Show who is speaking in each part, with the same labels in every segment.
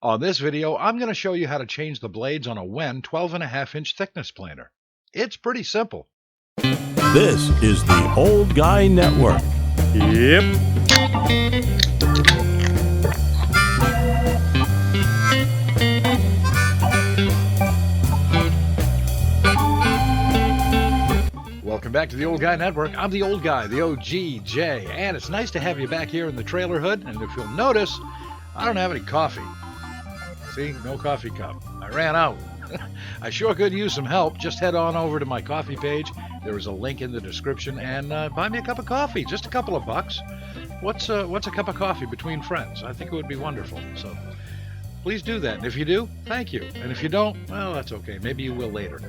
Speaker 1: On this video, I'm going to show you how to change the blades on a WEN 12.5-inch thickness planer. It's pretty simple.
Speaker 2: This is the Old Guy Network.
Speaker 1: Yep. Welcome back to the Old Guy Network. I'm the Old Guy, the OGJ, and it's nice to have you back here in the trailer hood. And if you'll notice, I don't have any coffee. See, no coffee cup. I ran out. I sure could use some help. Just head on over to my coffee page. There is a link in the description, and buy me a cup of coffee. Just a couple of bucks. What's a cup of coffee between friends? I think it would be wonderful. So please do that. And if you do, thank you. And if you don't, well, that's okay. Maybe you will later.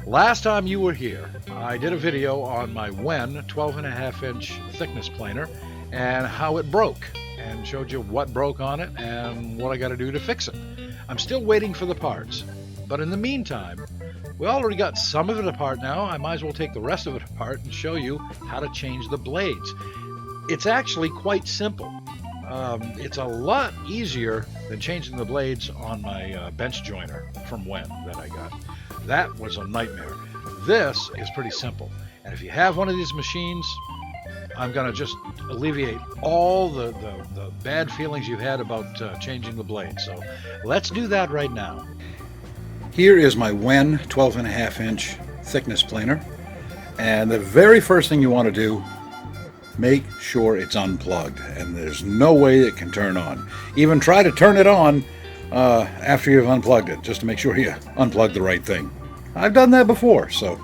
Speaker 1: Last time you were here, I did a video on my WEN 12.5-inch thickness planer and how it broke, and showed you what broke on it and what I got to do to fix it. I'm still waiting for the parts, but in the meantime, we already got some of it apart now. I might as well take the rest of it apart and show you how to change the blades. It's actually quite simple. It's a lot easier than changing the blades on my bench joiner from WEN that I got. That was a nightmare. This is pretty simple. And if you have one of these machines, I'm going to just alleviate all the bad feelings you've had about changing the blade. So let's do that right now. Here is my WEN 12.5-inch thickness planer. And the very first thing you want to do, make sure it's unplugged. And there's no way it can turn on. Even try to turn it on after you've unplugged it, just to make sure you unplug the right thing. I've done that before, so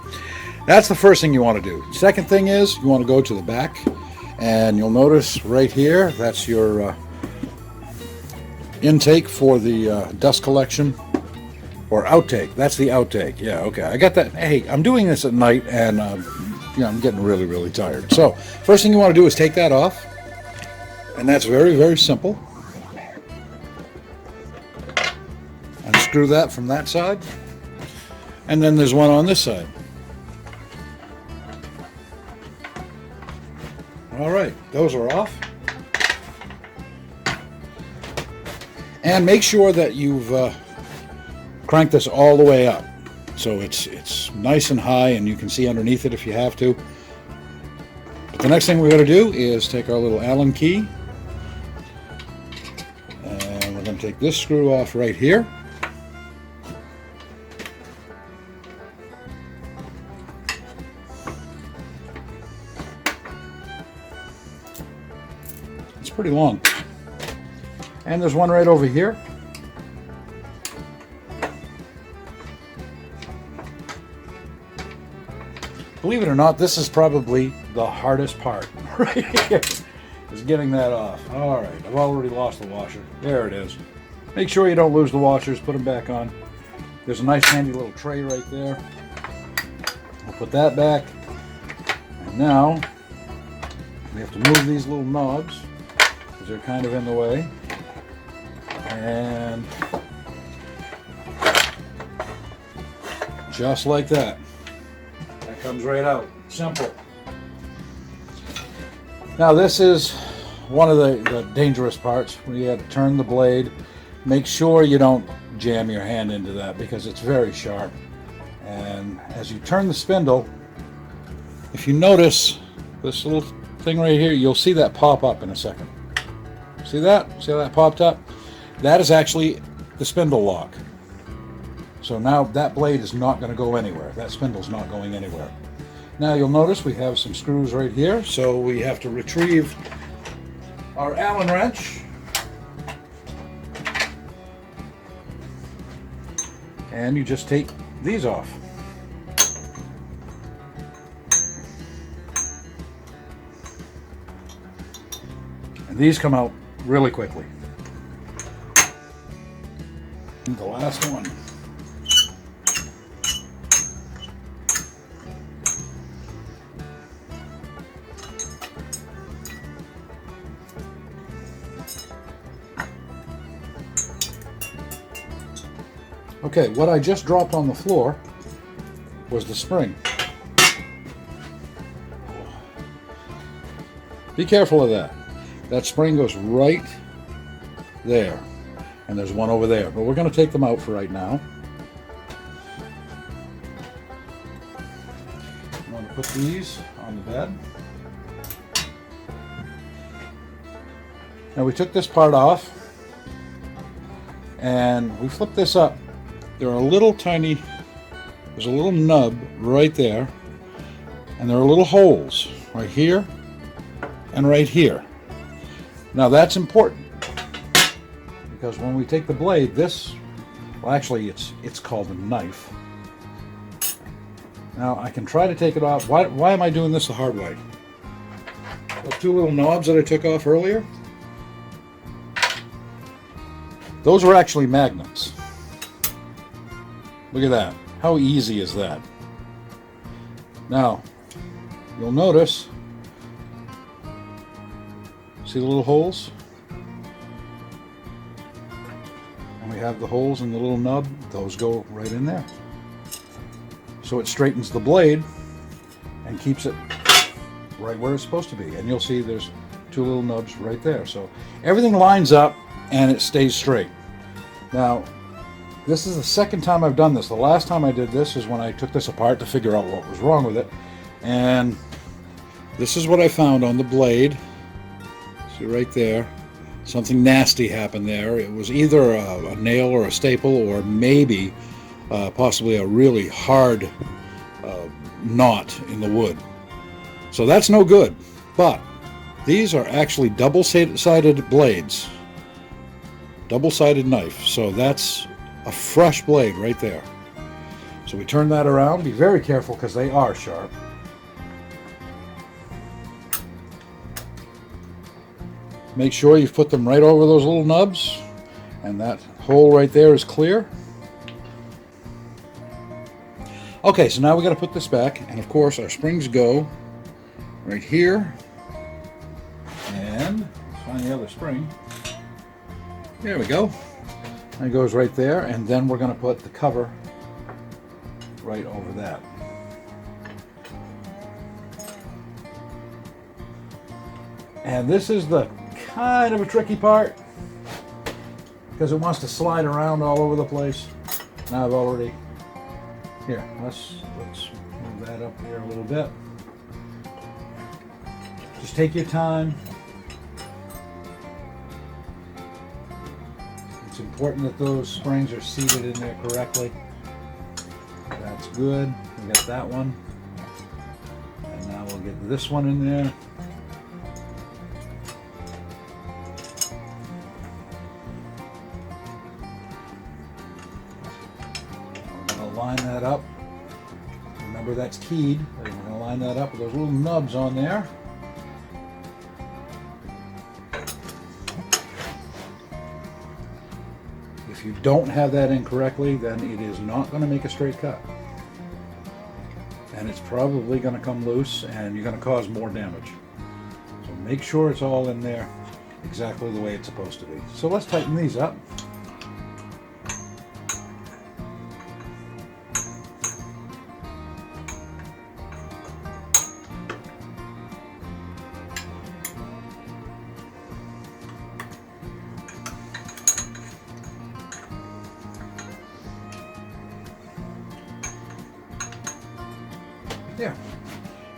Speaker 1: that's the first thing you want to do. Second thing is you want to go to the back, and you'll notice right here, that's your intake for the dust collection, or outtake. That's the outtake. Yeah, okay, I got that. Hey, I'm doing this at night, and I'm getting really tired. So first thing you want to do is take that off, and that's very simple. Unscrew that from that side, and then there's one on this side. All right, those are off. And make sure that you've cranked this all the way up, so it's nice and high, and you can see underneath it if you have to. But the next thing we're going to do is take our little Allen key, and we're going to take this screw off right here. It's pretty long. And there's one right over here. Believe it or not, this is probably the hardest part right here, is getting that off. All right, I've already lost the washer. There it is. Make sure you don't lose the washers, put them back on. There's a nice handy little tray right there. I'll put that back. And now we have to move these little knobs because they're kind of in the way. And just like that. That comes right out. Simple. Now this is one of the dangerous parts where you have to turn the blade. Make sure you don't jam your hand into that because it's very sharp. And as you turn the spindle, if you notice this little thing right here, you'll see that pop up in a second. See that? See how that popped up? That is actually the spindle lock. So now that blade is not going to go anywhere. That spindle's not going anywhere. Now you'll notice we have some screws right here, so we have to retrieve our Allen wrench. And you just take these off. And these come out really quickly. And the last one. Okay, what I just dropped on the floor was the spring. Be careful of that. That spring goes right there. and there's one over there, but we're going to take them out for right now. I'm going to put these on the bed. Now we took this part off and we flipped this up. There are there's a little nub right there, and there are little holes right here and right here. Now that's important because when we take the blade, well actually it's called a knife. Now I can try to take it off. Why am I doing this the hard way? Those two little knobs that I took off earlier, those were actually magnets. Look at that. How easy is that? Now, you'll notice, see the little holes? And we have the holes in the little nub. Those go right in there. So it straightens the blade and keeps it right where it's supposed to be. And you'll see there's two little nubs right there. So everything lines up and it stays straight. Now, this is the second time I've done this. The last time I did this is when I took this apart to figure out what was wrong with it. And this is what I found on the blade. See right there. Something nasty happened there. It was either a nail or a staple, or maybe possibly a really hard knot in the wood. So that's no good. But these are actually double-sided blades. Double-sided knife. So that's a fresh blade right there. So we turn that around. Be very careful because they are sharp. Make sure you've put them right over those little nubs, and that hole right there is clear. Okay, so now we got to put this back, and of course our springs go right here. And let's find the other spring. There we go. And it goes right there, and then we're going to put the cover right over that. And this is the kind of a tricky part because it wants to slide around all over the place. Now I've already, here, let's move that up here a little bit. Just take your time. It's important that those springs are seated in there correctly. That's good. We got that one. And now we'll get this one in there. We're going to line that up. Remember that's keyed. We're going to line that up with those little nubs on there. If you don't have that in correctly, then it is not going to make a straight cut. And it's probably going to come loose and you're going to cause more damage. So make sure it's all in there exactly the way it's supposed to be. So let's tighten these up. There.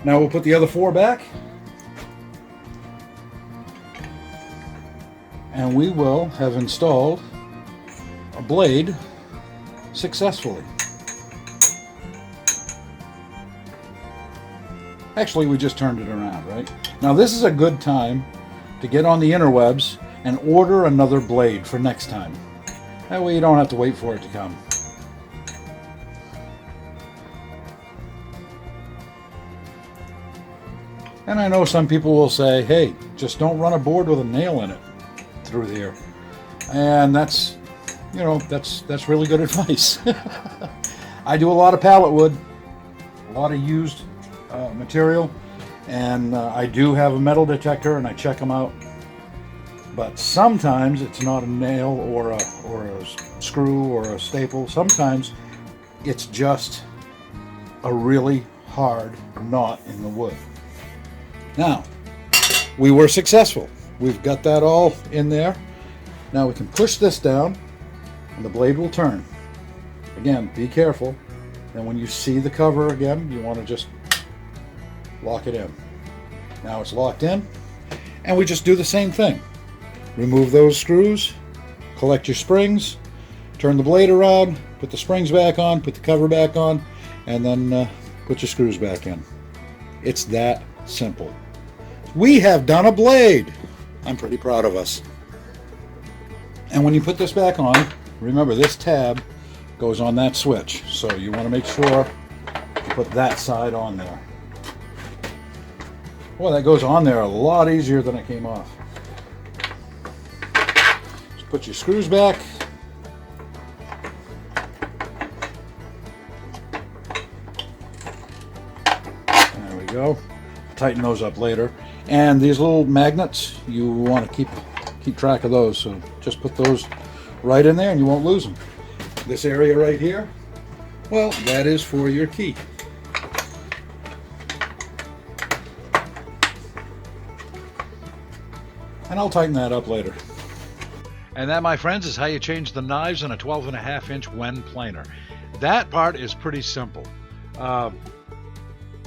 Speaker 1: Now we'll put the other four back. And we will have installed a blade successfully. Actually, we just turned it around, right? Now this is a good time to get on the interwebs and order another blade for next time. That way you don't have to wait for it to come. And I know some people will say, hey, just don't run a board with a nail in it through here. And that's, you know, that's really good advice. I do a lot of pallet wood, a lot of used material, and I do have a metal detector and I check them out. But sometimes it's not a nail or a screw or a staple. Sometimes it's just a really hard knot in the wood. Now, we were successful. We've got that all in there.
Speaker 3: Now we can push this down and the blade will turn. Again, be careful. And when you see the cover again, you want to just lock it in. Now it's locked in, and we just do the same thing. Remove those screws, collect your springs, turn the blade around, put the springs back on, put the cover back on, and then put your screws back in. It's that simple. We have done a blade. I'm pretty proud of us. And when you put this back on, remember this tab goes on that switch, so you want to make sure you put that side on there. Boy, that goes on there a lot easier than it came off. Just put your screws back. There we go. Tighten those up later. And these little magnets, you want to keep track of those, so just put those right in there and you won't lose them. This area right here, well, that is for your key. And I'll tighten that up later.
Speaker 1: And that, my friends, is how you change the knives in a 12.5-inch WEN planer. That part is pretty simple.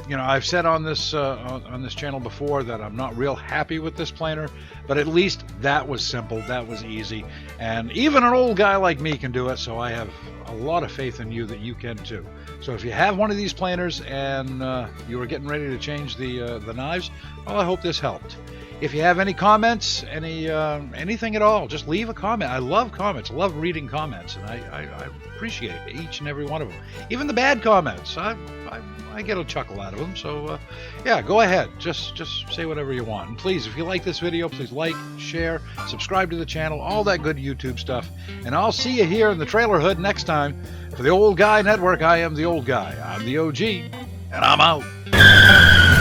Speaker 1: You know, I've said on this channel before that I'm not real happy with this planer, but at least that was simple, that was easy, and even an old guy like me can do it, so I have a lot of faith in you that you can too. So if you have one of these planers and you are getting ready to change the knives, well, I hope this helped. If you have any comments, anything at all, just leave a comment. I love comments. I love reading comments, and I appreciate each and every one of them. Even the bad comments, I get a chuckle out of them. So yeah, go ahead. Just say whatever you want. And please, if you like this video, please like, share, subscribe to the channel, all that good YouTube stuff. And I'll see you here in the trailer hood next time. For the Old Guy Network, I am the Old Guy. I'm the OG, and I'm out.